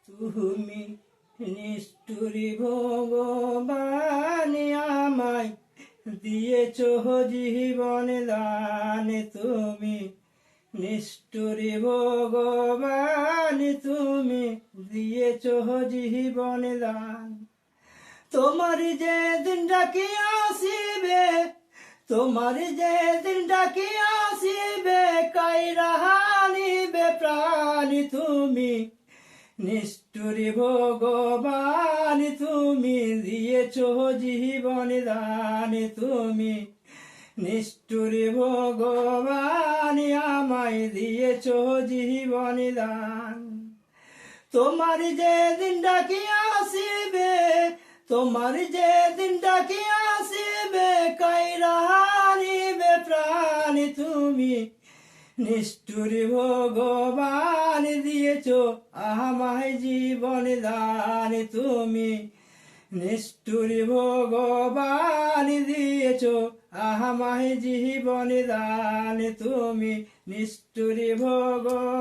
তুমি নিষ্ঠুরী ভগবান, আমায় দিয়েছ জীবন দান। তুমি নিষ্ঠুরী ভগবান, তুমি দিয়েছ জীবন দান। তোমার যে দিন ডাকি আসিবে, তোমার যে দিন ডাকি আসিবে, কাইরা হানিবে প্রাণ। তুমি নিষ্ঠুরী ভগবান, তুমি দিয়েছ জীবন দান। তুমি নিষ্ঠুরী ভগবান, আমায় দিয়েছ জীবন দান। তোমার যে দিন ডাকি আসিবে, তোমার যে দিন ডাকি আসিবে, কাইরা হানিবে প্রাণ। তুমি নিষ্ঠুরী ভগবান, দিয়েছ আমায় জীবন দান। তুমি নিষ্ঠুরী ভগবান, দিয়েছ আমায় জীবন দান। তুমি নিষ্ঠুরী ভগবান।